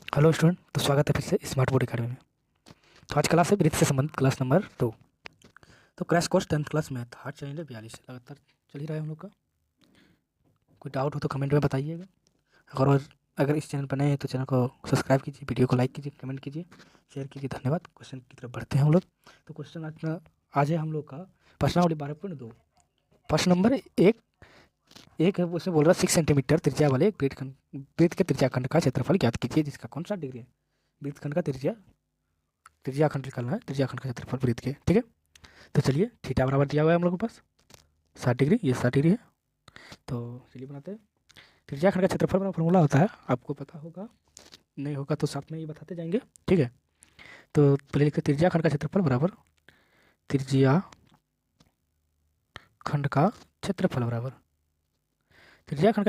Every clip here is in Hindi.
हेलो स्टूडेंट, तो स्वागत है फिर से स्मार्ट बोर्ड अकेडमी में। तो आज क्लास है वृत्त से संबंधित क्लास नंबर 2। तो crash course 10th class math hard challenge 42 लगातार चल ही रहा है हम लोग का। कोई डाउट हो तो कमेंट में बताइएगा। और अगर इस चैनल पर नए हैं तो चैनल को सब्सक्राइब कीजिए, वीडियो को लाइक कीजिए, कमेंट कीजिए, शेयर कीजिए। धन्यवाद। क्वेश्चन की तरफ बढ़ते हैं हम लोग। तो क्वेश्चन आज है हम लोग का प्रश्नावली 12.2। प्रश्न नंबर एक है, उसमें बोल रहा है 6 सेंटीमीटर त्रिज्या वाले एक वृत्त के त्रिज्याखंड का क्षेत्रफल ज्ञात कीजिए जिसका कौन सा डिग्री है। वृत्तखंड का त्रिज्याखंड निकालना है, त्रिज्याखंड का क्षेत्रफल वृत्त के। ठीक है, तो चलिए थीटा बराबर दिया हुआ है हम लोग के पास 60 डिग्री, ये 60 डिग्री है। तो चलिए बनाते हैं। त्रिज्याखंड का क्षेत्रफल बड़ा फॉर्मूला होता है, आपको पता होगा, नहीं होगा तो साथ में ये बताते जाएंगे। ठीक है, तो पहले लिखते त्रिज्याखंड का क्षेत्रफल बराबर त्रिज्याखंड का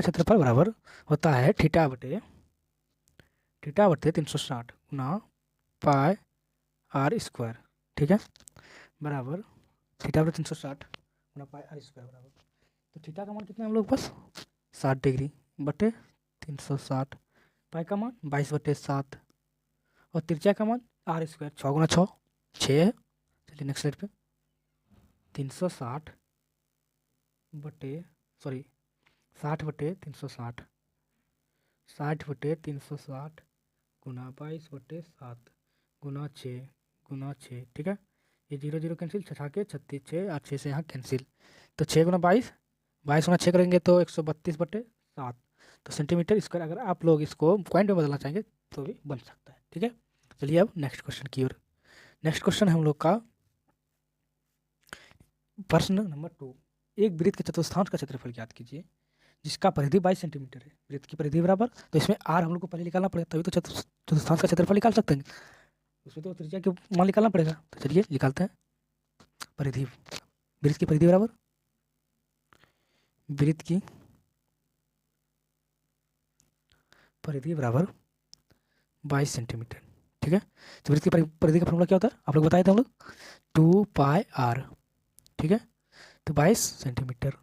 क्षेत्रफल बराबर होता है थीटा बटे 360 गुना पाई आर स्क्वायर। ठीक है, बराबर थीटा बटे 360 गुना पाई आर स्क्वायर बराबर। तो थीटा का मान कितना है हम लोग के पास 60 डिग्री बटे 360, पाई का मान 22/7 और त्रिज्या का मान आर स्क्वायर 6 गुना 6 है। चलिए नेक्स्ट स्लाइड पे। 360 बटे सॉरी 60/360, 60/360 गुना 22/7 गुना 6 ठीक है। ये 0 0 कैंसिल, छठा के 36, 6 और 6 से यहाँ कैंसिल। तो 6 गुना 22, 22 गुना 6 करेंगे तो 132/7। तो सेंटीमीटर स्क्वायर अगर आप लोग इसको पॉइंट में बदलना चाहेंगे तो भी बन सकता है। ठीक है, चलिए अब नेक्स्ट क्वेश्चन की ओर। नेक्स्ट क्वेश्चन है हम लोग का प्रश्न नंबर 2। एक वृत्त के चतुर्थांश का क्षेत्रफल ज्ञात कीजिए जिसका परिधि 22 सेंटीमीटर है। वृत्त की परिधि बराबर, तो इसमें आर हम लोग को पहले निकालना पड़ेगा तभी तो चतुर्थांश का क्षेत्रफल निकाल सकते हैं। उसमें तो त्रिज्या के मान निकालना पड़ेगा। तो चलिए निकालते हैं। परिधि, वृत्त की परिधि बराबर वृत्त की परिधि बराबर 22 सेंटीमीटर। ठीक है, तो वृत्त की परिधि का फॉर्मूला क्या होता है आप लोग बताए थे हम लोग, 2 पाई आर। ठीक है, तो 22 सेंटीमीटर,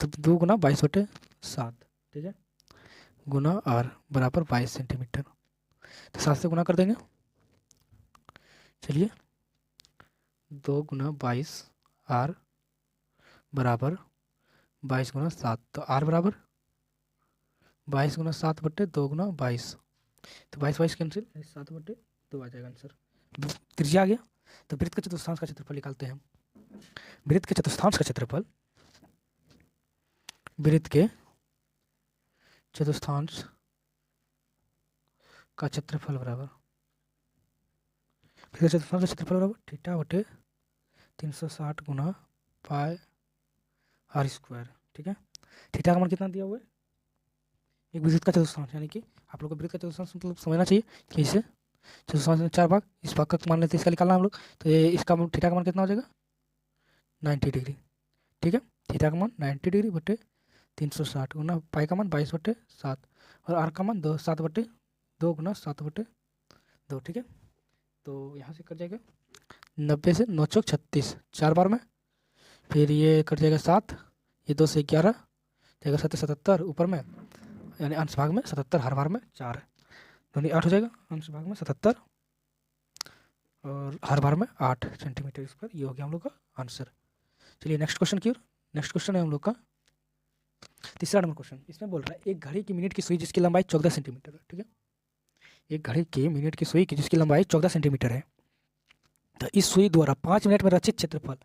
तो 2 गुना 22/7। ठीक है, गुना आर बराबर 22 सेंटीमीटर। तो 7 से गुना कर देंगे। चलिए 2 गुना 22 आर बराबर 22 गुना 7। तो आर बराबर 22 गुना 7/2 गुना 22। तो 22 कैंसिल, 7/2 आ जाएगा आंसर। त्रिज्या आ गया। तो वृत्त के चतुर्थांश का क्षेत्रफल निकालते हैं हम। वृत्त के चतुर्थांश का क्षेत्रफल, वृत्त के चतुर्थांश का क्षेत्रफल बराबर, वृत्त के चतुर्थांश का क्षेत्रफल बराबर थीटा बटे 360 गुना पाई आर स्क्वायर। ठीक है, थीटा का मान कितना दिया हुआ है, एक वृत्त का चतुर्थांश, यानी कि आप लोग को वृत्त का चतुर्थांश मतलब समझना चाहिए कि इसे चतुर्थांश में 4 भाग, इस भाग का मान लेते हैं, इसका निकालना हम लोग। तो ये इसका थीटा का मान कितना हो जाएगा 90 डिग्री। ठीक है, थीटा का मान 90 डिग्री बटे 360 गुना पाई का मान 22/7 और आर का मान 7/2 ठीक है, तो यहाँ से कट जाएगा 90 से 9 चौक 36, 4 बार में। फिर ये कट जाएगा 7, ये 2 से 11 जाएगा 77 ऊपर में, यानी अंश भाग में 77, हर बार में 4, यानी 8 हो जाएगा। अंश भाग में 77 और हर बार में 8 सेंटीमीटर स्क्वायर। ये हो गया हम लोग का आंसर। चलिए नेक्स्ट क्वेश्चन की ओर। नेक्स्ट क्वेश्चन है हम लोग का तीसरा नंबर क्वेश्चन। इसमें बोल रहा है एक घड़ी की मिनट की सुई जिसकी लंबाई 14 सेंटीमीटर है। ठीक है, एक घड़ी की मिनट की सुई की जिसकी लंबाई 14 सेंटीमीटर है। तो इस सुई द्वारा 5 मिनट में रचित क्षेत्रफल,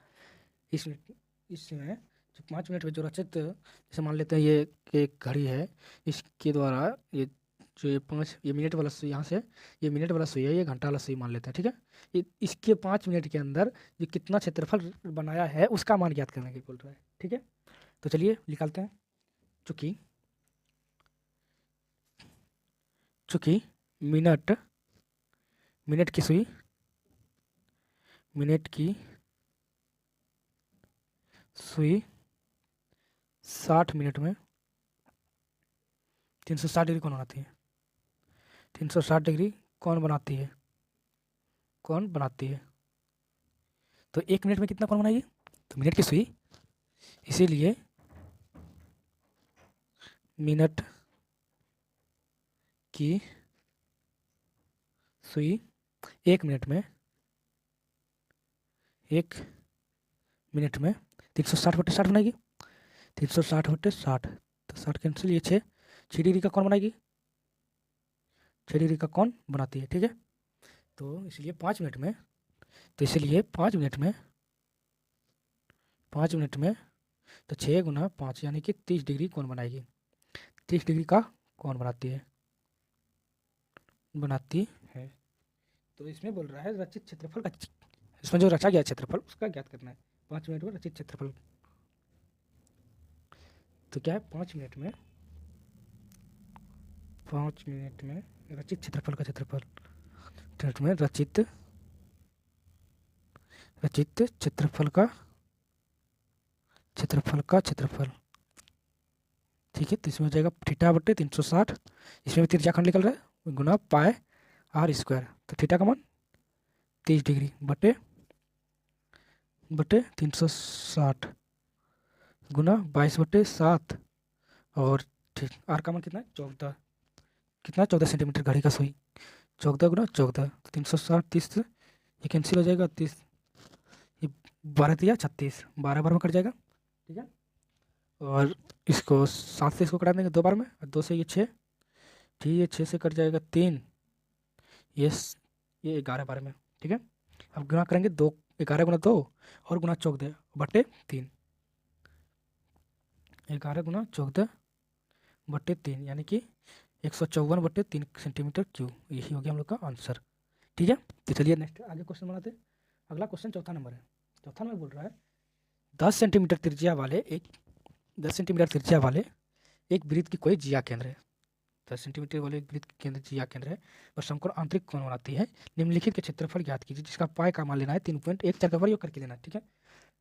इसमें जो 5 मिनट में जो रचित, जैसे मान लेते हैं ये एक घड़ी है, इसके द्वारा ये जो ये मिनट वाला सुई, यहाँ से ये मिनट वाला सुई है, ये घंटा वाला सुई मान लेते हैं। ठीक है, इसके 5 मिनट के अंदर ये कितना क्षेत्रफल बनाया है उसका मान ज्ञात करने के बोल रहा है। ठीक है, तो चलिए निकालते हैं। चूंकि चूंकि मिनट मिनट की सुई मिनट की सुई 60 मिनट में 360 डिग्री कौन बनाती है, 360 डिग्री कौन बनाती है। तो 1 मिनट में कितना कौन बनाएगी, तो मिनट की सुई, इसीलिए मिनट की सुई 1 मिनट में 360/60 बनाएगी। 360/60 तो 60 कैंसिल, ये 6 डिग्री का कौन बनाएगी, 6 डिग्री का कौन बनाती है। ठीक है, तो इसलिए 5 मिनट में, तो इसलिए 5 मिनट में तो 6 × 5 यानी कि 30 डिग्री कौन बनाएगी, 30 डिग्री का कौन बनाती है। तो इसमें बोल रहा है रचित क्षेत्रफल का, इसमें जो रचा गया क्षेत्रफल उसका ज्ञात करना है। 5 मिनट में रचित क्षेत्रफल, तो क्या है 5 मिनट में रचित क्षेत्रफल का क्षेत्रफल, में रचित क्षेत्रफल का क्षेत्रफल। ठीक है, तो इसमें हो जाएगा θ/360, इसमें भी तिरछा खंड निकल रहा है, गुना पाई r स्क्वायर। तो थीटा का मान 30 डिग्री बटे 360 गुना 22/7 और आर का मान कितना है 14, कितना 14 सेंटीमीटर, घड़ी का सुई 14 × 14 तो 360, 30 ये कैंसिल हो जाएगा, 30 ये 12 × 36, 12 बार में कट जाएगा। ठीक है, और इसको 7 से इसको कटा देंगे 2 बार में, और 2 से ये 6, ठीक है 6 से कट जाएगा 3, ये 11 बार में। ठीक है, अब गुना करेंगे 2, 11 × 2 और गुना 14 बटे 3, 11 × 14 बटे 3 यानी कि 154/3 सेंटीमीटर क्यूब, यही हो गया हम लोग का आंसर। ठीक है, तो चलिए नेक्स्ट आगे क्वेश्चन बनाते हैं। अगला क्वेश्चन चौथा नंबर है। चौथा नंबर बोल रहा है 10 सेंटीमीटर त्रिज्या वाले एक वृत्त की कोई जिया केंद्र है। 10 सेंटीमीटर वाले एक वृत्त की केंद्र जिया केंद्र है और समकोण आंतरिक कोण बनाती है। निम्नलिखित के क्षेत्रफल ज्ञात कीजिए, जिसका पाई का मान लेना है 3.14 का योग करके लेना है। ठीक है,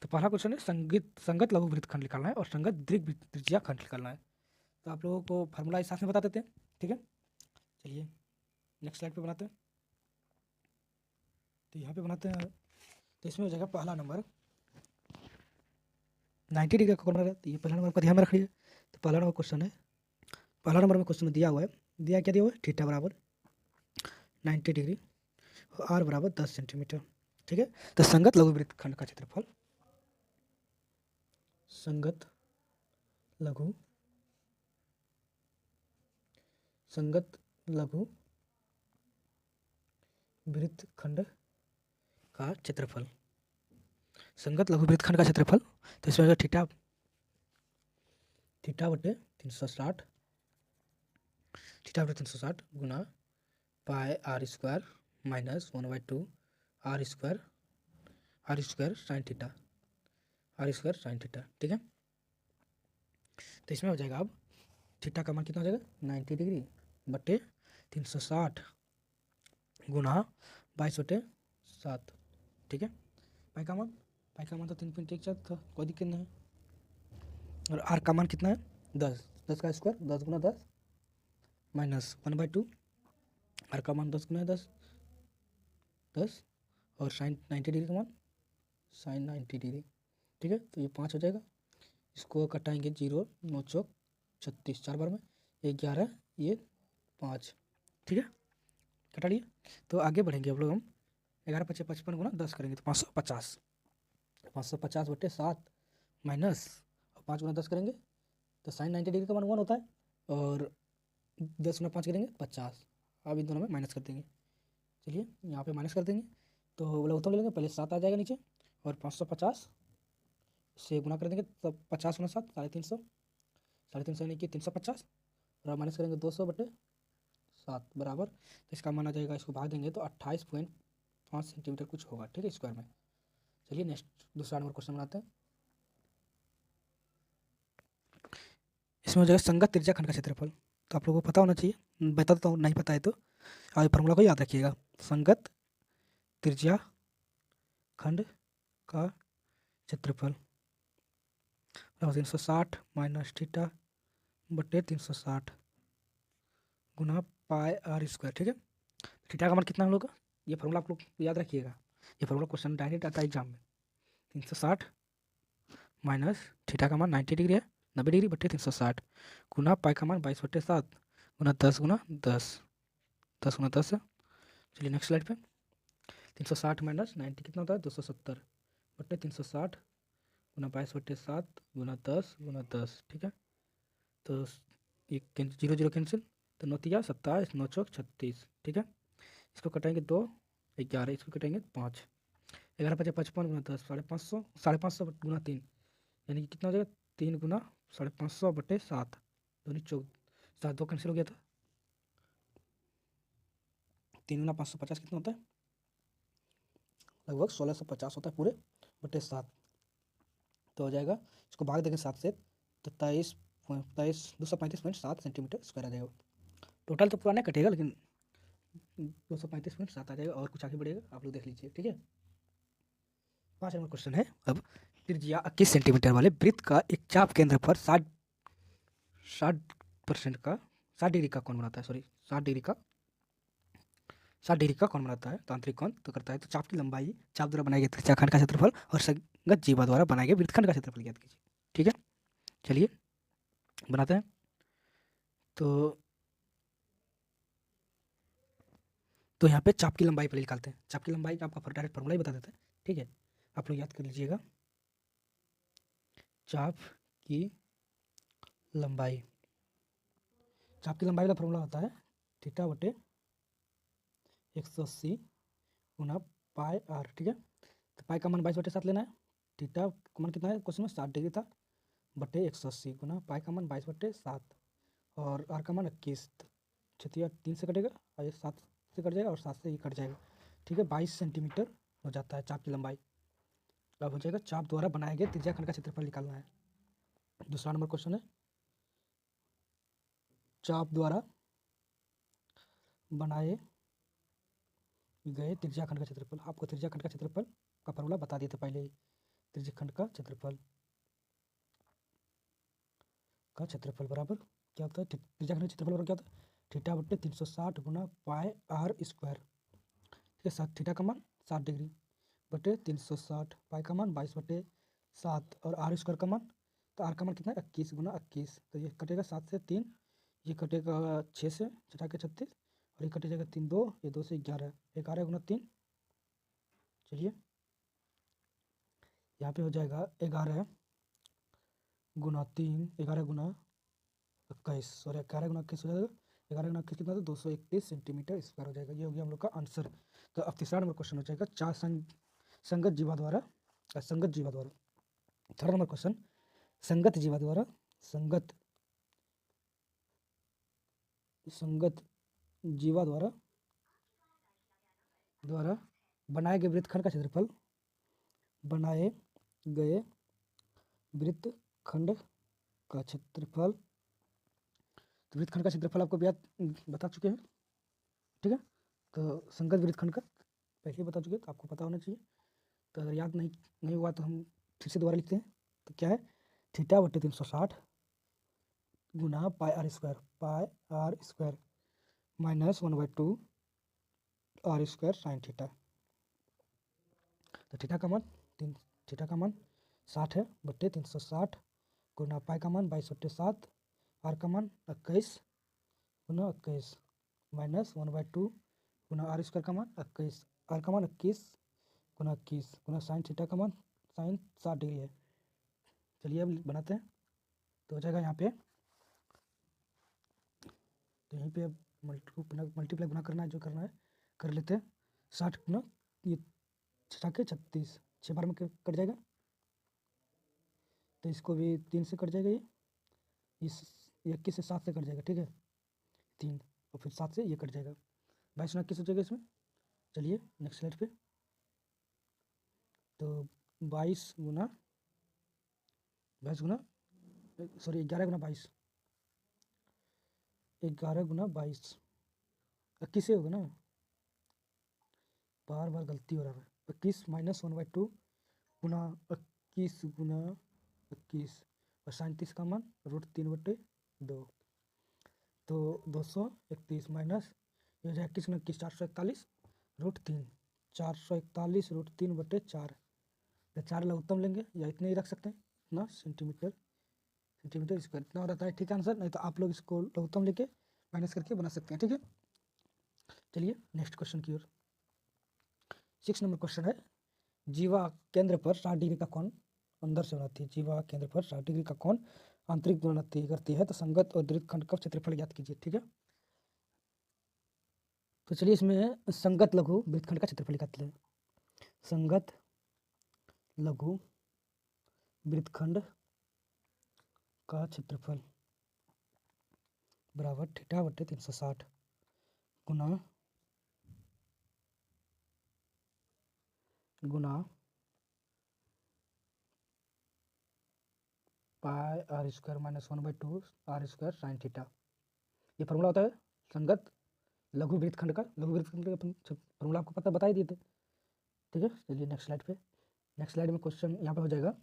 तो पहला क्वेश्चन है संगत लघु वृत्त खंड निकालना है और संगत दीर्घ त्रिज्या खंड निकालना है। तो आप लोगों को फार्मूला इस साथ में बता देते हैं। ठीक है, चलिए नेक्स्ट स्लाइड पे बनाते हैं। तो यहाँ पे बनाते हैं, तो इसमें हो जाएगा पहला नंबर 90 डिग्री का कौन बना रहा है, तो ये पहला नंबर का ध्यान में रखिए। तो पहला नंबर क्वेश्चन है, पहला नंबर में क्वेश्चन में दिया हुआ है, क्या दिया हुआ है, थीटा बराबर 90 डिग्री और आर बराबर 10 सेंटीमीटर। ठीक है, तो संगत लघु वृत्त खंड का क्षेत्रफल, संगत लघु वृत्त खंड का क्षेत्रफल, संगत लघु वृत्त खंड का क्षेत्रफल, तो इसमें थीटा बटे 360 गुना पाई r square minus 1/2 r square sine theta, ठीक है, तो इसमें हो जाएगा अब थीटा का मान कितना हो जाएगा 90 डिग्री बटे 360 गुना 22/7। ठीक है, पाई का मान तो 3.14 था, कोई दिक्कत नहीं है। और आर का मान कितना है 10 का स्क्वायर, 10 × 10 माइनस 1/2, आर का मान 10 × 10 और साइन 90 डिग्री का मान साइन 90 डिग्री। ठीक है, तो ये 5 हो जाएगा, इसको कटाएंगे 0 9 चौक 36, 4 बार में 11 ये 5। ठीक है, कटा लिए। तो आगे बढ़ेंगे अब लोग हम 11 × 5 = 55 गुना 10 करेंगे तो 550, 550/7 माइनस 5 × 10 करेंगे तो साइन 90 डिग्री का मान 1 होता है, और 10 × 5 करेंगे 50। अब इन दोनों में माइनस कर देंगे, चलिए यहाँ पे माइनस कर देंगे तो लघुत्तम ले लेंगे, पहले 7 आ जाएगा नीचे और 550 से गुना कर देंगे तो 50 × 7 350 यानी कि 350 और अब माइनस करेंगे 200/7 बराबर, तो इसका मान आ जाएगा, इसको भाग देंगे तो 28.5 सेंटीमीटर कुछ होगा। ठीक है, स्क्वायर में। चलिए नेक्स्ट दूसरा नंबर क्वेश्चन बनाते हैं। इसमें हो जाएगा संगत त्रिज्या खंड का क्षेत्रफल, तो आप लोगों को पता होना चाहिए, बता देता हूँ, नहीं पता है तो आगे फार्मूला को याद रखिएगा। संगत त्रिज्या खंड का क्षेत्रफल 360 माइनस थीटा बटे 360 गुना पाई r स्क्वायर। ठीक है, थीटा का मान कितना हम लोग का, ये फार्मूला आप लोग याद रखिएगा, ये फार्मूला क्वेश्चन डायरेक्ट आता है एग्जाम में। 360 माइनस थीटा का मान 90 डिग्री है, 90 डिग्री बटे 360 गुना पाई का मान 22/7 गुना 10 × 10 10 × 10 चलिए नेक्स्ट स्लाइड पे। 360 माइनस 90 कितना होता है 270 बटे 360 गुना 22/7 गुना 10 ठीक है। तो ये 0 0 कैंसिल, तो 9×7 9 चौक 36 ठीक है। इसको कटेंगे 2 11, इसको कटेंगे 5 11 5 55 गुना 10 550 550 गुना 3 यानी कि कितना हो जाएगा 3 गुना 550 बटे 7 2 चौक 7 2 कैंसिल हो गया था। 3 गुना 550 कितना होता है लगभग 1650 होता है पूरे बटे 7। तो हो जाएगा इसको भाग देंगे 7 से तो 235.7 सेंटीमीटर स्क्वायर आ जाएगा। टोटल तो पूरा नहीं कटेगा लेकिन 235.7 आ जाएगा। और कुछ आगे बढ़ेगा आप लोग देख लीजिए ठीक है। 5 नंबर क्वेश्चन है। अब त्रिज्या 21 सेंटीमीटर वाले वृत्त का एक चाप केंद्र पर 60% का 60 डिग्री का कोण बनाता है। सॉरी 60 डिग्री का कोण बनाता है, तांत्रिक कोण तो करता है। तो चाप की लंबाई चाप द्वारा बनाए गए त्रिज्याखंड का क्षेत्रफल और संगत जीवा द्वारा बनाए गए वृत्तखंड का क्षेत्रफल ज्ञात कीजिए। ठीक है चलिए बनाते हैं। तो यहाँ पे चाप की लंबाई पहले निकालते हैं। चाप की लंबाई का आपका डायरेक्ट फॉर्मूला ही बता देते हैं ठीक है। आप लोग याद कर लीजिएगा। चाप की लंबाई का फॉर्मूला होता है थीटा बटे 180 गुना पाई आर ठीक है। तो पाई का मान 22/7 लेना है। थीटा का मान कितना है क्वेश्चन में 60 डिग्री था बटे 180 गुना पाई का मान 22/7 और आर का मान 21। छतिया 3 से कटेगा और ये 7 से कट जाएगा और 7 से ये कट जाएगा ठीक है। 22 सेंटीमीटर हो जाता है चाप की लंबाई। अब हो जाएगा चाप द्वारा बनाए गए त्रिज्याखंड का क्षेत्रफल निकालना है। दूसरा नंबर क्वेश्चन है चाप द्वारा बनाए गए त्रिज्याखंड का क्षेत्रफल। आपको त्रिज्याखंड का क्षेत्रफल का फॉर्मूला बता दिए थे पहले ही। त्रिज्याखंड का क्षेत्रफल बराबर क्या होता है त्रिज्याखंड का क्षेत्रफल बराबर क्या होता है थीटा बटे 360 गुना पाई आर स्क्वायर ठीक है। 7 थीटा का मान 60 डिग्री बटे 360 पाई का मान 22/7 और आर स्क्वायर का मान तो आर का मान कितना है 21 गुना 21। तो ये कटेगा 7 से 3 ये कटेगा 6 से छठा के 36 और ये कट जाएगा 3 2 ये 2 से 11 11 गुना 3 चलिए यहाँ पे हो जाएगा 11 गुना 3 11 गुना 21 और 11 गुना 21 हो जाएगा 11 गुना 21 कितना था 231 सेंटीमीटर स्क्वायर हो जाएगा। ये हो गया हम लोग का आंसर। तो अब तीसरा नंबर क्वेश्चन हो जाएगा चार संगत जीवा द्वारा थर्ड नंबर क्वेश्चन संगत जीवा द्वारा बनाए गए वृत्तखंड का क्षेत्रफल तो वृत्तखंड का क्षेत्रफल आपको बता चुके हैं ठीक है। तो संगत वृत्तखंड का पहले ही बता चुके तो आपको पता होना चाहिए। तो अगर याद नहीं हुआ तो हम फिर से दोबारा लिखते हैं। तो क्या है थीटा बटे 360 गुना pi are square minus 1/2 R square sine theta. तो थीटा का मान 60 है बटे 360 गुना पाई का मान 22/7 आर का मान 21 गुना 21 माइनस 1/2 गुना आर स्क्वायर का मान 21 आर का मान 21 गुना साइन थीटा का मान साइन 60 डिग्री है। चलिए अब बनाते हैं। तो हो जाएगा यहाँ पे तो यहीं पे अब मल्टीप्लाई गुना करना है जो करना है कर लेते हैं। 60 गुना ये 6 के 36 6 बार में कट जाएगा तो इसको भी 3 से कट जाएगा। ये इस 21 से 7 से कट जाएगा ठीक है 3 और फिर 7 से ये कट जाएगा 22 गुना 21 हो जाएगा इसमें। चलिए नेक्स्ट स्लाइड पे। तो 22 गुना सॉरी 11 गुना 22 21 से होगा ना बार बार गलती हो रहा है। 21 माइनस 1/2 गुना 21 गुना 21 और 37 का मान √3/2 तो 231 माइनस ये हो जाएगा 21 गुना 21 441 √3 441 √3/4 या 4 लघुत्तम लेंगे या इतने ही रख सकते हैं इतना सेंटीमीटर स्क्वायर इतना हो रहता है ठीक है आंसर। नहीं तो आप लोग इसको लघुत्तम लेके माइनस करके बना सकते हैं ठीक है। चलिए नेक्स्ट क्वेश्चन की ओर। 6 नंबर क्वेश्चन है, जीवा केंद्र पर 60 डिग्री का कोण अंदर से बनाती है। जीवा केंद्र पर 60 डिग्री का कोण आंतरिक बनाती करती है, तो संगत और वृत्तखंड का क्षेत्रफल ज्ञात कीजिए। ठीक है, तो चलिए इसमें संगत लघु वृत्तखंड का क्षेत्रफल निकालते हैं। संगत लघु वृत्तखंड का क्षेत्रफल बराबर थीटा बटे 360 गुना pi are square minus 1/2 R square sine theta. ये फॉर्मूला होता है संगत लघु वृत्तखंड का। लघु वृत्तखंड का फॉर्मूला आपको पता बता ही दिए थे। ठीक है, चलिए नेक्स्ट स्लाइड पे। नेक्स्ट स्लाइड में क्वेश्चन यहाँ पे हो जाएगा।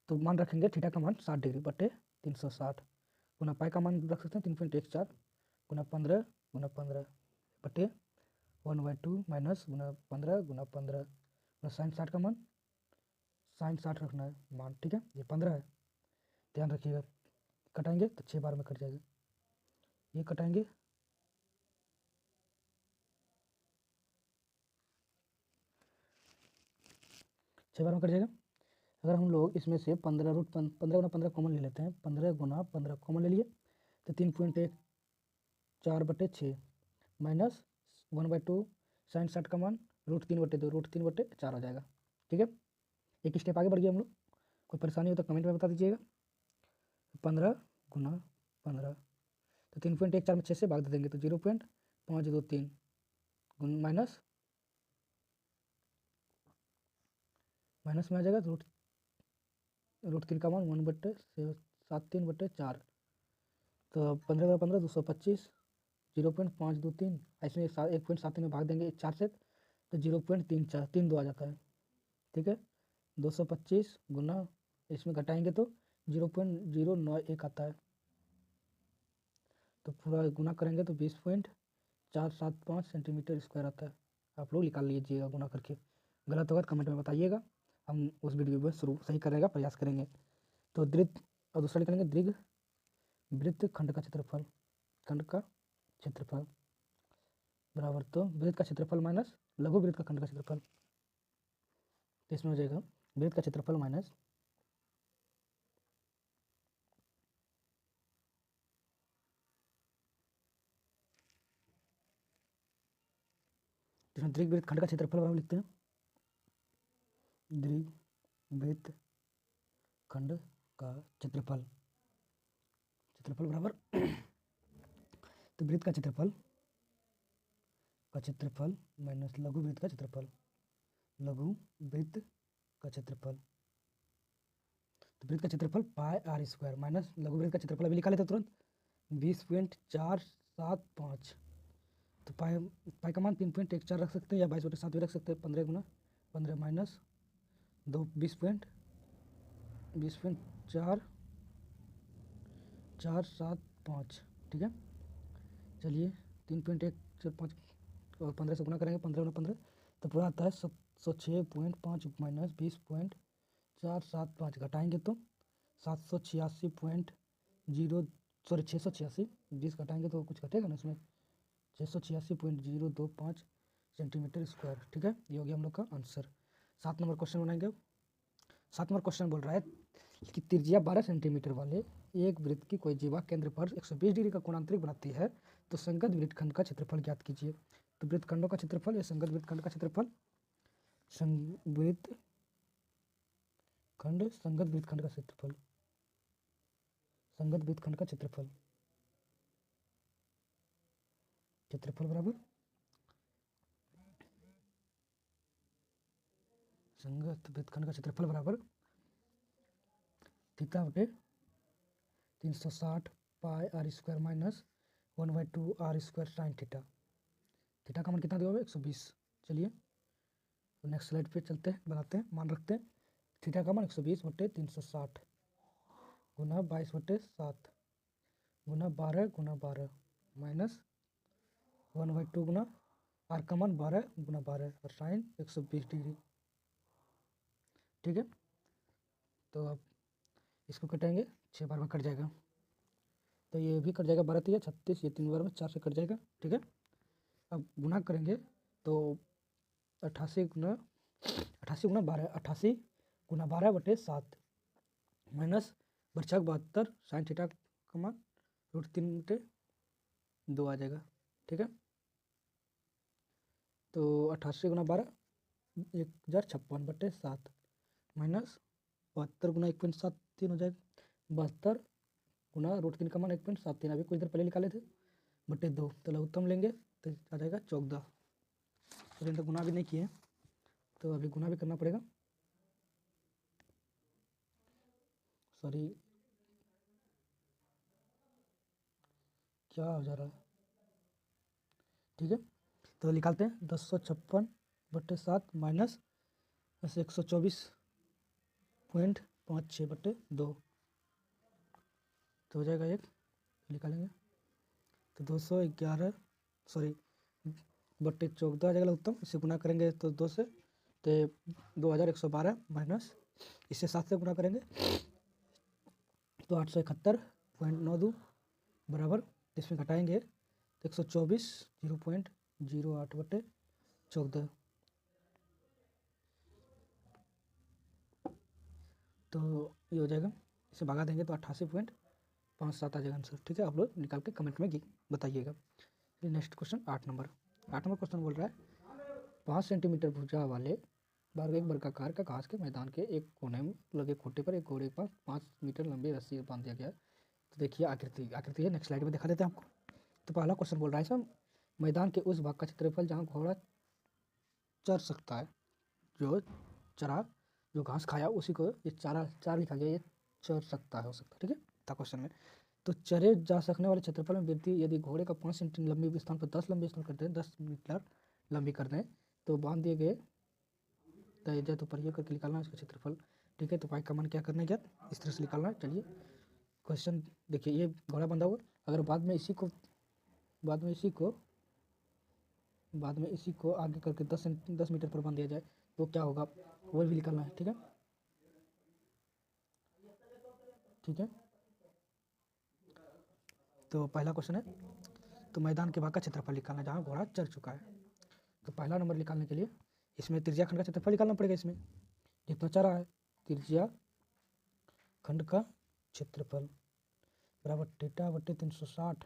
तो मान रखेंगे थीटा का मान 60 डिग्री बटे 360 गुना पाई का मान रख सकते हैं 3.14 गुना 15 बटे 1/2 माइनस गुना 15 गुना साइन 60 का मान साइन 60 रखना है मान। ठीक है, ये 15 है, ध्यान रखिएगा। कटाएंगे तो 6 बार में कट जाएगा। ये कटाएंगे 6 बार में कट जाएगा। अगर हम लोग इसमें से 15 रूट 15 गुना 15 कॉमन ले लेते हैं, 15 गुना 15 कॉमन ले लिए तो 3.14 बटे 6 माइनस 1/2 साइन 60 का मान √3/2 √3/4 हो जाएगा। ठीक है, एक स्टेप आगे बढ़ गया हम लोग। कोई परेशानी हो तो कमेंट में बता दीजिएगा। 15 गुना 15 तो 3.14 में 6 से भाग दे देंगे तो 0.523 माइनस में आ जाएगा √3 का मान 1/73/4 तो 15 गुना 15 225 0.523 ऐसे 1.73 में भाग देंगे 4 से तो 0.32 आ जाता है। ठीक है, 225 गुना इसमें घटाएंगे तो 0.091 आता है। तो पूरा गुना करेंगे तो 20.475 सेंटीमीटर स्क्वायर आता है। आप लोग निकाल लीजिएगा गुना करके। गलत होगा तो कमेंट में बताइएगा, हम उस वीडियो में शुरू सही करने का प्रयास करेंगे। तो दीर्घ और दूसरा निकालेंगे दीर्घ वृत्त खंड का क्षेत्रफल बराबर तो वृत्त का क्षेत्रफल माइनस लघु वृत्त का खंड का क्षेत्रफल। तो इसमें हो जाएगा वृत्त का क्षेत्रफल माइनस इसमें दीर्घ वृत्त खंड का क्षेत्रफल बराबर लिखते हैं दीर्घ वृत्त खंड का क्षेत्रफल बराबर तो वृत्त का क्षेत्रफल माइनस लघु वृत्त का क्षेत्रफल तो वृत्त का क्षेत्रफल पाई आर स्क्वायर माइनस लघु वृत्त का क्षेत्रफल अभी निकाले थे तुरंत 20.475। तो पाई का मान 3.14 रख सकते हैं या 22/7 भी रख सकते हैं। 15 गुना 15 माइनस 20.475। ठीक है, चलिए 3.145 और 15 से गुना करेंगे 15 गुना 15 तो पूरा आता है 706.5 माइनस 20.475 घटाएंगे तो 686 20 घटाएंगे तो कुछ घटेगा ना इसमें 686.025 सेंटीमीटर स्क्वायर। ठीक है, ये हो गया हम लोग का आंसर। 7 नंबर क्वेश्चन बनाएंगे। 7 नंबर क्वेश्चन बोल रहा है कि त्रिज्या 12 सेंटीमीटर वाले एक वृत्त की कोई जीवा केंद्र पर 120 डिग्री का कोणांतरिक बनाती है, तो संगत वृत्तखंड का क्षेत्रफल ज्ञात कीजिए। तो वृत्तखंडों का क्षेत्रफल या संगत वृत्तखंड का क्षेत्रफल संगत वृत्तखंड का क्षेत्रफल बराबर संगत वृत्तखंड का क्षेत्रफल बराबर थीटा बटे 360 pi are square minus 1/2 R square sine theta. Theta का मान कितना दिया हुआ है 120। चलिए तो नेक्स्ट स्लाइड पे चलते हैं, बनाते हैं, मान रखते हैं। थीटा का मान 120 बटे 360 गुना 22/7 गुना 12 माइनस 1/2 गुना आर का मान 12 गुना 12 और साइन 120 डिग्री। ठीक है, तो अब इसको कटेंगे 6 बार में कट जाएगा। तो ये भी कट जाएगा 12 3 36 ये 3 बार में 4 से कट जाएगा। ठीक है, अब गुना करेंगे तो 88 गुना 12 माइनस बर्छक 72 साइन थीटा का मान √3/2 आ जाएगा। ठीक है, तो 88 गुना 12 1056/7 माइनस 72 गुना 1.73 हो जाएगा। 72 गुना √3 का मान 1.73 अभी कुछ देर पहले निकाले थे बटे 2, तो लघुत्तम लेंगे तो आ जाएगा 14। तो तो गुना भी नहीं किए तो अभी गुना भी करना पड़ेगा। सॉरी, क्या हो जा रहा है। ठीक है, तो निकालते हैं 1056/7 माइनस 124.56/2 तो हो जाएगा 1, निकालेंगे तो 211 सॉरी बटे 14 आ जाएगा उत्तम। इसे गुना करेंगे तो 2 से तो 2112 माइनस इससे 7 से गुना करेंगे तो 871.92 बराबर, इसमें घटाएंगे तो 124 0.08/14 तो ये हो जाएगा। इसे भगा देंगे तो 88.57 आ जाएगा आंसर। ठीक है, आप लोग निकाल के कमेंट में बताइएगा। फिर नेक्स्ट क्वेश्चन 8 नंबर क्वेश्चन बोल रहा है 5 सेंटीमीटर भुजा वाले एक वर्गाकार का घास के मैदान के एक कोने में लगे खूंटे पर एक घोड़े पर 5 मीटर लंबी रस्सी बांध दिया गया है। तो देखिए आकृति है, नेक्स्ट स्लाइड में दिखा देते हैं आपको। तो पहला क्वेश्चन बोल रहा है सर मैदान के उस भाग का क्षेत्रफल जहाँ घोड़ा चर सकता है, जो घास खाया उसी को ये चार लिखा गया, ये चर सकता है हो सकता है। ठीक है, था क्वेश्चन में। तो चरे जा सकने वाले क्षेत्रफल में वृद्धि यदि घोड़े का 5 सेंटीमीटर लंबी स्थान पर 10 लंबी स्थान करते हैं 10 मीटर लंबी कर दें तो बांध दिए गए तो परिचय करके निकालना है इसका क्षेत्रफल। ठीक है, तो पाई का मान क्या करना है, क्या इस तरह से निकालना है। चलिए क्वेश्चन देखिए, ये घोड़ा बंधा हुआ, अगर बाद में इसी को आगे करके 10 मीटर पर बांध दिया जाए तो क्या होगा वो भी निकालना है। ठीक है, ठीक है, तो पहला क्वेश्चन है तो मैदान के भाग का क्षेत्रफल निकालना जहाँ घोड़ा चल चुका है। तो पहला नंबर निकालने के लिए इसमें त्रिज्या खंड का क्षेत्रफल निकालना पड़ेगा। इसमें जितना चरा है त्रिज्या खंड का क्षेत्रफल बराबर थीटा बटे 360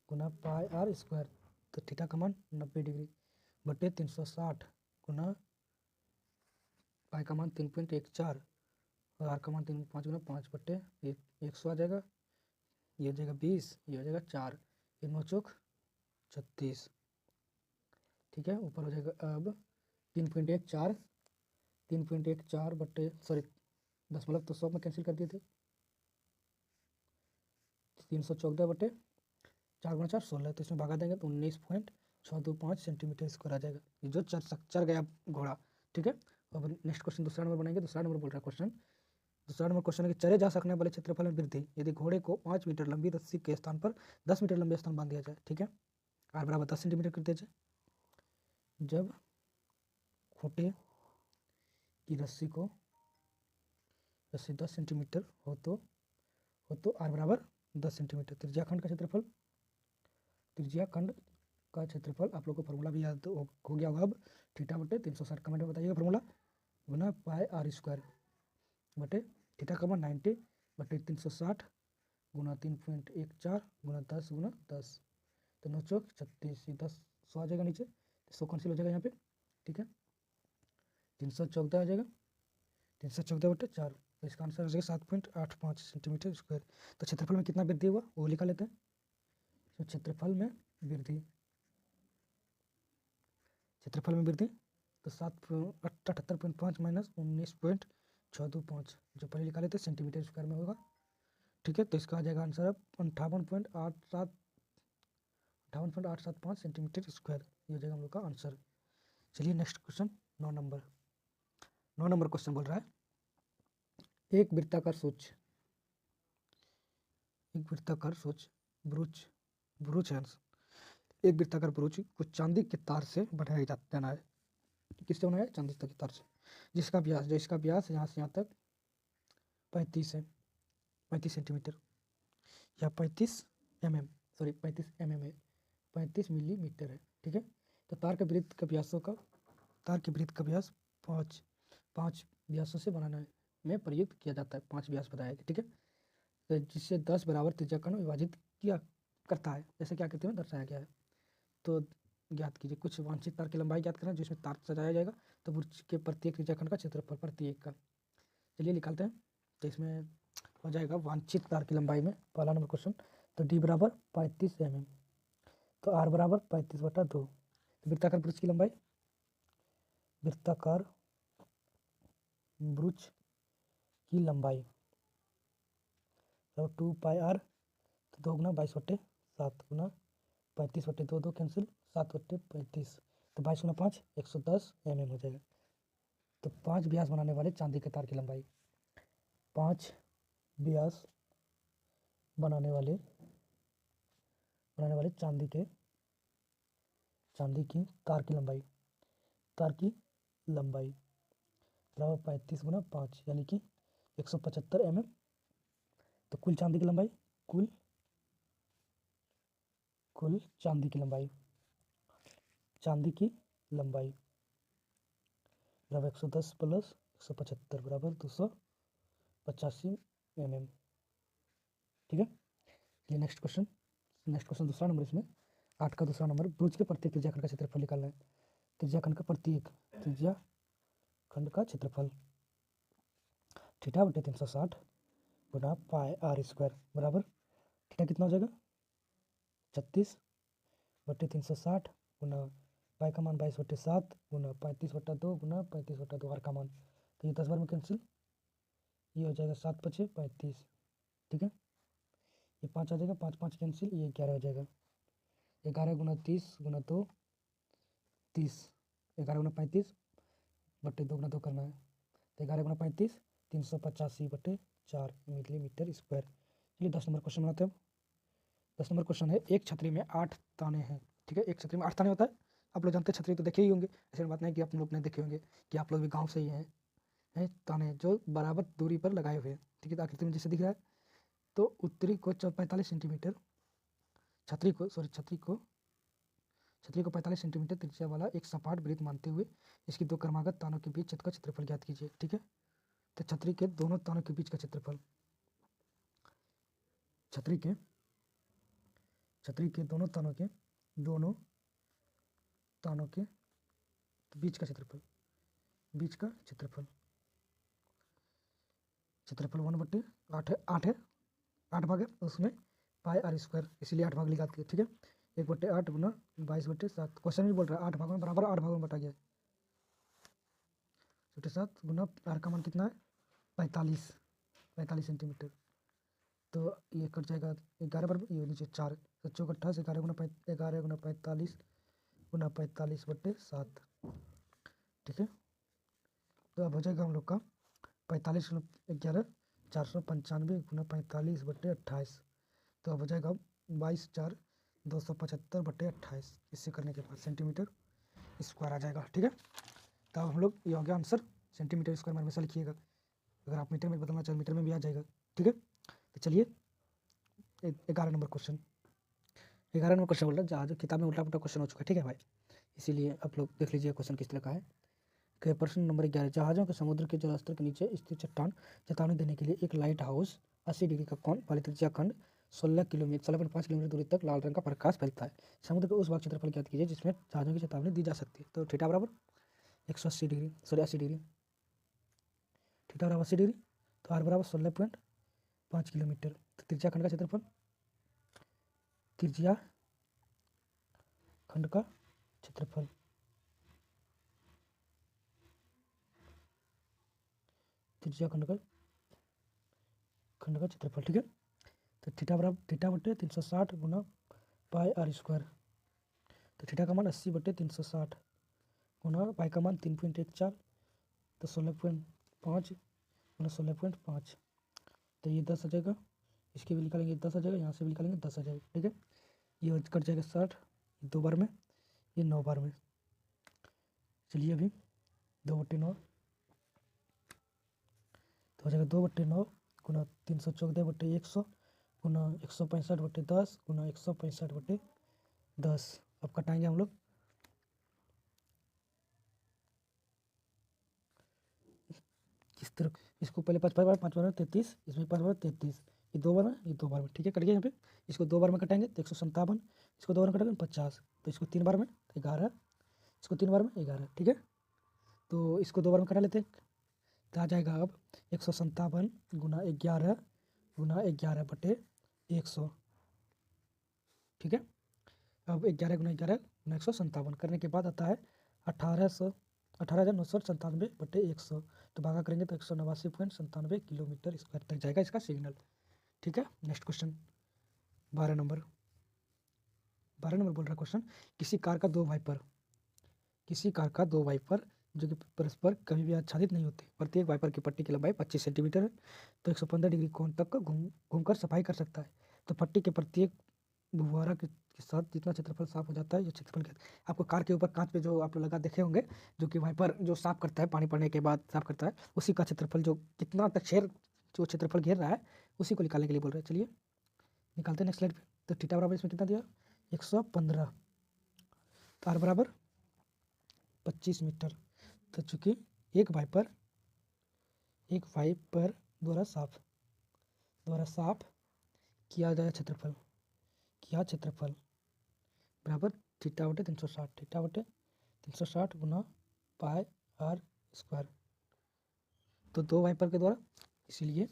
गुना पाई आर स्क्वायर। तो थीटा का मान 90 डिग्री बटे 360 गुना पाई का मान 3.14 और आर का मान 3.5 गुना 5 बटे 100 आ जाएगा। ये हो जाएगा 20, ये हो जाएगा 4, ये 9 चौक 36। ठीक है, ऊपर हो जाएगा अब 3.14 बटे सॉरी 10 मतलब तो 100 में कैंसिल कर दिए थे 314 बटे 4 गुना 4 16, तो इसमें भागा देंगे तो 19.625 सेंटीमीटर स्क्वायर आ जाएगा, ये जो चर गया घोड़ा। ठीक है, अब नेक्स्ट क्वेश्चन दूसरा नंबर बनाएंगे। दूसरा नंबर बोल रहा है दूसरा नंबर क्वेश्चन है कि चरे जा सकने वाले क्षेत्रफल में वृद्धि यदि घोड़े को 5 मीटर लंबी रस्सी के स्थान पर 10 मीटर लंबे स्थान बांध दिया जाए। ठीक है, आर बराबर 10 सेंटीमीटर कर दिया जाए। जब खूंटे की रस्सी 10 सेंटीमीटर हो तो आर बराबर 10 सेंटीमीटर। त्रिज्या खंड का क्षेत्रफल आप लोग को फॉर्मूला भी याद हो गया होगा। अब थीटा बटे 360 कमेंट में बताइएगा फॉर्मूला गुना पाई आर स्क्वायर बटे थीटा का मान 90 बटे 360 गुना 3.14 गुना 10 गुना 10, तो 9 चौक 36, 10 100 आ जाएगा नीचे, 100 कैंसिल हो जाएगा यहाँ पे। ठीक है, 314 आ जाएगा, 314 बटे 4, तो इसका आंसर हो जाएगा 7.85 सेंटीमीटर स्क्वायर। तो क्षेत्रफल में कितना वृद्धि हुआ वो लिखा लेते हैं। तो क्षेत्रफल में वृद्धि तो 78.5 माइनस 19.625 जो पहले लिखा लेते सेंटीमीटर स्क्वायर में होगा। ठीक है, तो इसका आ जाएगा आंसर अब 58.875 सेंटीमीटर स्क्वायर, ये हो जाएगा हम लोग का आंसर। चलिए नेक्स्ट क्वेश्चन 9 नंबर क्वेश्चन बोल रहा है एक वृत्ताकार ब्रूच को चांदी के तार से बनाया जाना है। किससे बनाया है? चांदी के तार से, जिसका व्यास यहाँ से यहाँ तक 35 सेंटीमीटर या 35 mm है, 35 मिलीमीटर है। ठीक है। तो तार के वृत्त का व्यासों का तार के वृत्त का व्यास पाँच व्यासों से बनाने में प्रयुक्त किया जाता है। 5 व्यास बताया गया, ठीक है। तो जिससे 10 बराबर त्रिज्याखंड विभाजित किया करता है, जैसे क्या आकृति में दर्शाया गया है। तो ज्ञात कीजिए कुछ वांछित तार की लंबाई ज्ञात करना जिसमें तार सजाया जाएगा। तो वृत्त के प्रत्येक त्रिज्याखंड का क्षेत्रफल प्रत्येक का, चलिए निकालते हैं। तो इसमें हो जाएगा वांछित तार की लंबाई में पहला नंबर क्वेश्चन, तो डी बराबर 35 mm, तो आर बराबर 35/2। तो वृत्ताकार ब्रुज की लंबाई, वृत्ताकार ब्रुज की लंबाई तो 2πr, तो 2 गुना 22/7 गुना 35/2, 2 कैंसिल, 7/35, तो 22 गुना 5 110 mm हो जाएगा। तो 5 व्यास बनाने वाले चांदी के तार की लंबाई, 5 व्यास बनाने वाले चांदी की तार की लंबाई बराबर 35 गुना 5 यानी कि 175 mm। तो कुल चांदी की लंबाई, कुल चांदी की लंबाई बराबर 110 प्लस 175 बराबर 285 mm, ठीक है। ये नेक्स्ट क्वेश्चन दूसरा नंबर, इसमें 8 का दूसरा नंबर, ब्रुज के प्रत्येक त्रिज्याखंड का क्षेत्रफल निकालना है। त्रिज्याखंड का प्रत्येक त्रिज्याखंड का क्षेत्रफल θ/360 गुना πr² बराबर थीटा कितना हो जाएगा 36/360 गुना पाई का मान 22/7 गुना 35/2 गुना 35/2 आर का मान, तो ये 10 बार में कैंसिल, ये हो जाएगा 7×5 35, ठीक है। ये 5 आ जाएगा, 5 5 कैंसिल, ये 11 हो जाएगा। 11 गुना 30 गुना 2 30, 11 गुना 35/2 गुना 2 करना है, तो 11 गुना 35 385/4 मिलीमीटर स्क्वायर। चलिए 10 नंबर क्वेश्चन बनाते हैं। 10 नंबर क्वेश्चन है, एक छतरी में 8 ताने हैं, ठीक है। एक छतरी में 8 ताने होता है, आप लोग जानते हैं, छतरी तो देखे ही होंगे, ऐसी बात नहीं कि आप लोग नहीं देखे होंगे, कि आप लोग भी गाँव से ही हैं ताने जो बराबर दूरी पर लगाए हुए हैं, ठीक है। तो आकृति में जैसे दिख रहा है, तो उत्तरी को 45 सेंटीमीटर, छतरी को 45 सेंटीमीटर त्रिज्या वाला एक सपाट वृत्त मानते हुए इसकी 2 क्रमागत तानों के बीच छत का क्षेत्रफल ज्ञात कीजिए, ठीक है। तो छतरी के दोनों तानों के बीच का क्षेत्रफल, छतरी के दोनों तानों के बीच का क्षेत्रफल 1/8 है, 8 भाग है, उसमें πr², इसीलिए 8 भाग लिखा दिया, ठीक है। 1/8 गुना 22/7, क्वेश्चन भी बोल रहा है 8 भागों में बराबर 8 भागों में बटा गया 7 गुना आर का मान कितना है 45 सेंटीमीटर, तो ये कट जाएगा 11 पर, ये नीचे 4, तो 4×8 11 गुना 45 गुना 45/7, ठीक है। तो अब हो जाएगा हम लोग का 45 गुना 11 495 गुना 45/28, तो अब हो जाएगा 22×4 275/28, इससे करने के बाद सेंटीमीटर स्क्वायर आ जाएगा, ठीक है। तो अब हम लोग, ये हो गया आंसर, सेंटीमीटर स्क्वायर में हमेशा लिखिएगा, अगर आप मीटर में बदलना चाहें मीटर में भी आ जाएगा, ठीक है। तो चलिए 11 नंबर क्वेश्चन बोल रहा है, जहाँ जो किताब में उल्टा पुल्टा क्वेश्चन हो चुका है, ठीक है भाई, इसीलिए आप लोग देख लीजिए क्वेश्चन किस तरह का है। कि प्रश्न नंबर 11, जहाज़ों के समुद्र के जलस्तर के नीचे स्थित चेतावनी देने के लिए एक लाइट हाउस 80 डिग्री का कोण वाली त्रिज्याखंड 16.5 किलोमीटर दूरी तक लाल रंग का प्रकाश फैलता है। समुद्र के उस भाग क्षेत्रफल ज्ञात कीजिए जिसमें जहाज़ों की चेतावनी दी जा सकती है। तो थीटा बराबर 80 डिग्री, थीटा बराबर 80 डिग्री, तो आर बराबर 16.5 किलोमीटर, तो त्रिज्याखंड का क्षेत्रफल, त्रिज्याखंड का क्षेत्रफल ठीक है। तो थीटा बराबर θ/360 गुना πr², तो थीटा का मान 80/360 गुना पाई का मान 3.14, तो 16.5 गुना 16.5, तो ये 10 आ जाएगा, इसके भी निकालेंगे 10 आ जाएगा, यहाँ से भी निकालेंगे 10 आ जाएगा, ठीक है। ये कट जाएगा 60, 2 बार में, ये 9 बार में, चलिए अभी 2/9, तो हो जाएगा 2/9 गुना 314/100 गुना 165/10 गुना 165/10, अब कटाएंगे हम लोग, इसको पहले 5 बार में 33, इसमें 5 बार 33, ये 2 बार में, ये 2 बार में, ठीक है, कट गया यहाँ पे। इसको 2 बार में कटाएंगे तो 157, इसको 2 बार में कटाएंगे 50, तो इसको 3 बार में 11, इसको 3 बार में 11, ठीक है। तो इसको 2 बार में कटा लेते हैं, तो आ जाएगा अब 157 गुना 11 गुना 11 बटे 100, ठीक है। अब 11 गुना 11 गुना 157 करने के बाद आता है 18,997 बटे 100, तो भागा करेंगे तो 189.97 किलोमीटर स्क्वायर तक जाएगा इसका सिग्नल, ठीक है। नेक्स्ट क्वेश्चन 12 नंबर बोल रहा क्वेश्चन, किसी कार का दो वाइपर जो कि परस्पर कभी भी आच्छादित नहीं होते, प्रत्येक वाइपर की पट्टी की लंबाई 25 सेंटीमीटर है, तो 115 डिग्री कोण तक का घूमकर सफाई कर सकता है। तो पट्टी के प्रत्येक बुवारा के साथ जितना क्षेत्रफल साफ हो जाता है, ये क्षेत्रफल क्या है? आपको कार के ऊपर कांच पे जो आप लोग लगा देखे होंगे, जो कि वाइपर जो साफ करता है, पानी पड़ने के बाद साफ करता है, उसी का क्षेत्रफल जो कितना तक जो क्षेत्रफल घेर रहा है, उसी को निकालने के लिए बोल रहे हैं। चलिए निकालते हैं नेक्स्ट स्लाइड पे। तो थीटा बराबर इसमें कितना दिया 115, आर बराबर 25 मीटर। तो चूँकि एक वाइपर द्वारा साफ किया गया क्षेत्रफल बराबर थीटा बटे 360 गुना पाई आर स्क्वायर। तो दो वाइपर के द्वारा इसीलिए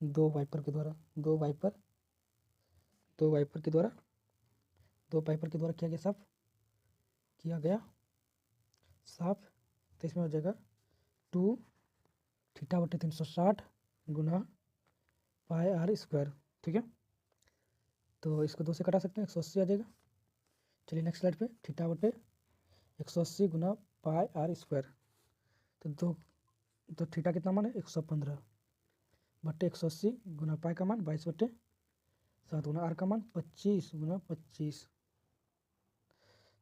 दो वाइपर के द्वारा किया गया साफ, तो इसमें हो जाएगा 2 थीटा बटे 360 गुना पाई आर स्क्वायर, ठीक है। तो इसको 2 से कटा सकते हैं, 180 आ जाएगा। चलिए नेक्स्ट स्लाइड पे, थीटा बटे 180 गुना पाई आर स्क्वायर। तो थीटा कितना मान है 115 बटे 180 गुना पाई का मान 22 बटे 7 गुना आर का मान 25 गुना 25।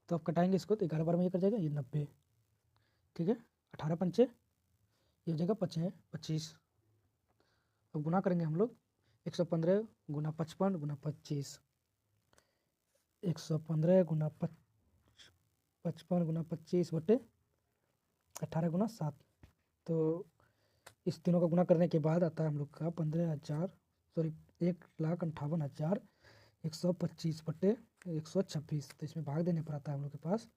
तो अब कटाएंगे इसको तो 11 बार में ये कर जाएगा, ये 90, ठीक है। 18 पंचे ये हो जाएगा 25। अब गुना करेंगे हम लोग 115 गुना 55 गुना 25, 115 गुना 55 गुना 25 बटे 18 गुना 7। तो इस तीनों का गुना करने के बाद आता है हम लोग का 1,58,125 बटे 126। तो इसमें भाग देने पर आता है हम लोग के पास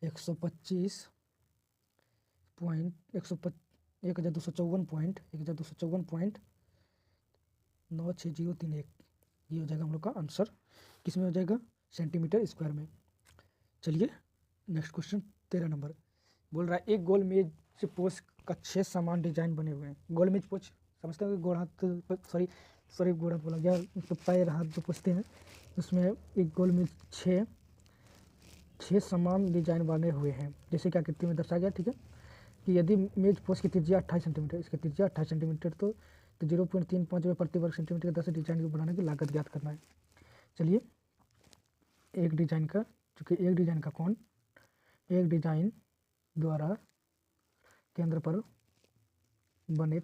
1,254.96,031, ये हो जाएगा हम लोग का आंसर। किसमें हो जाएगा सेंटीमीटर स्क्वायर में। चलिए नेक्स्ट क्वेश्चन 13 नंबर बोल रहा है, एक गोल मेज से पोच का 6 समान डिजाइन बने हुए हैं। गोल मेज पोच समझते हैं, गोड़ हाथ गोड़ हाथ बोला गया, तो पैर हाथ जो पोचते हैं, उसमें एक गोल मेज 6 समान डिजाइन बने हुए हैं, जैसे कि आकृति में दर्शाया गया, ठीक है। कि यदि मेज पोच की त्रिज्या 28 सेंटीमीटर, इसकी त्रिज्या 28 सेंटीमीटर, तो 0.35 रुपये प्रति वर्ग सेंटीमीटर की दर से डिजाइन को बनाने की लागत ज्ञात करना है। चलिए एक डिजाइन का कोण एक डिजाइन द्वारा केंद्र पर बने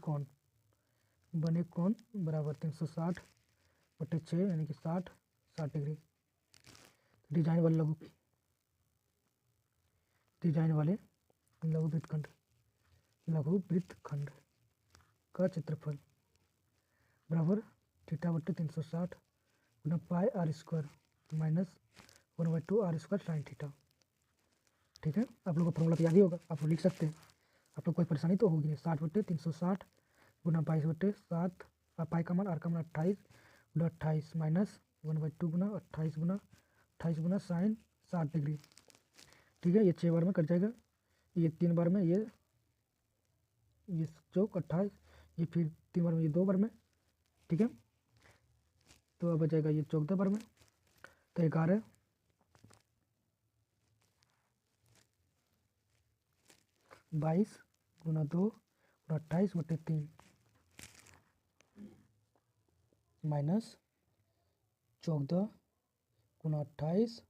कोण बराबर 360 बटे 6 यानी कि 60 डिग्री। डिजाइन वाले लघु वृत्तखंड का क्षेत्रफल बराबर थीटा बटे 360 गुना pi are square minus 1/2 R square sine theta, ठीक है। आप लोगों को फॉर्मूला तो याद ही होगा, आप लोग लिख सकते हैं, आप लोग कोई परेशानी तो होगी नहीं। 60 बटे 360 गुना 22 बटे 7, पाई का मान आर का मान 28 गुना 28 माइनस 1/2 गुना 28 गुना साइन 60 डिग्री, ठीक है। ये 6 बार में कट जाएगा, ये 3 बार में, ये चौक 28, ये फिर 3 बार में, ये 2 बार में, ठीक है। तो अब आ जाएगा ये 14 बार में, तो 11 22 गुना 2 गुना 28 बटे 3 माइनस 14 गुना 28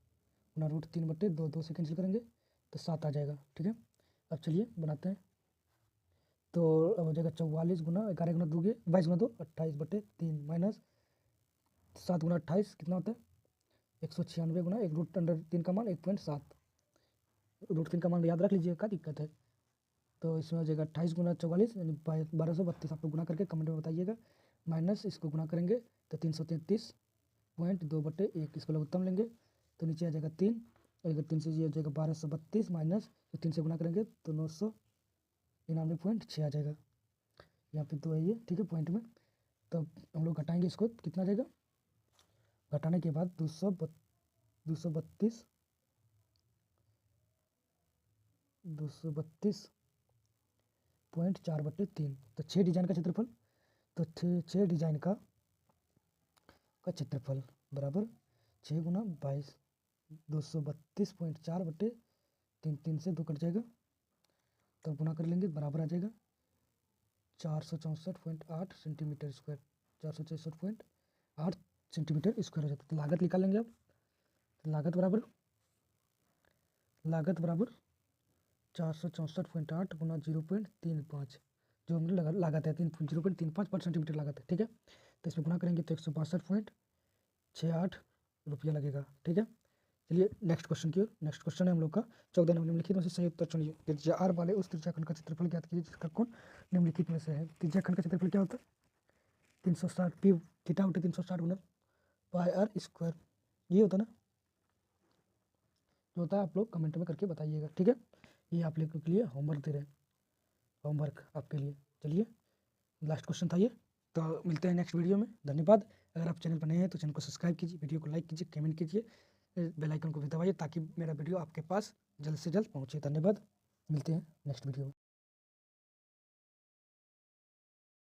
गुना √3 बटे 2 से कैंसिल करेंगे तो 7 आ जाएगा, ठीक है। अब चलिए बनाते हैं। तो अब हो जाएगा 44 गुना 11 गुना 2 22 गुना 2 28 बटे 3 माइनस 7 गुना 28 कितना होता है 196 गुना 1 √3 का मान 1.7, √3 का मान याद रख लीजिए, क्या दिक्कत है। तो इसमें हो जाएगा 28 गुना 44 यानी 1232। आप लोग गुना करके कमेंट में बताइएगा। माइनस इसको गुना करेंगे तो 333.2/1, इसको लघुत्तम लेंगे तो नीचे आ जाएगा 3, और अगर 3 से ये हो जाएगा 1232 माइनस, तो 3 से गुना करेंगे तो 999.6 आ जाएगा। यहाँ पे 2 है ये, ठीक है, पॉइंट में। तो हम लोग घटाएंगे इसको, कितना आ जाएगा, घटाने के बाद 232.4/3, तो 6 डिजाइन का क्षेत्रफल, तो 6 डिजाइन का क्षेत्रफल बराबर 6 गुना 22, 232.4/3, 3 से 2 कट जाएगा, तो गुना कर लेंगे, बराबर आ जाएगा 464.8 सेंटीमीटर स्क्वायर, 464.8 सेंटीमीटर स्क्वायर हो जाता है। तो लागत निकाल लेंगे अब। तो लागत बराबर 464.8 गुना 0.35, जो हमने लागत है 0.35 पर सेंटीमीटर लागत है, ठीक है। तो इसमें गुना करेंगे तो 162.68 रुपया लगेगा, ठीक है। चलिए नेक्स्ट क्वेश्चन की ओर। नेक्स्ट क्वेश्चन है हम लोग का 14 निम्नलिखित में से सही उत्तर चुनिए। त्रिज्या r वाले उस त्रिज्याखंड का क्षेत्रफल ज्ञात कीजिए जिसका कोण निम्नलिखित में से है। त्रिज्याखंड का क्षेत्रफल क्या होता है, 360 पी थीटा बटे 360 गुना पाई r स्क्वायर, ये होता है ना, जो होता है आप लोग कमेंट में करके बताइएगा, ठीक है। ये आप लोगों के लिए होमवर्क दे रहे हैं, होमवर्क आपके लिए। चलिए लास्ट क्वेश्चन था ये। तो मिलते हैं नेक्स्ट वीडियो में, धन्यवाद। अगर आप चैनल पर नए हैं तो चैनल को सब्सक्राइब कीजिए, वीडियो को लाइक कीजिए, कमेंट कीजिए, बेल आइकन को भी दबाइए ताकि मेरा वीडियो आपके पास जल्द से जल्द पहुंचे। धन्यवाद, मिलते हैं नेक्स्ट वीडियो में।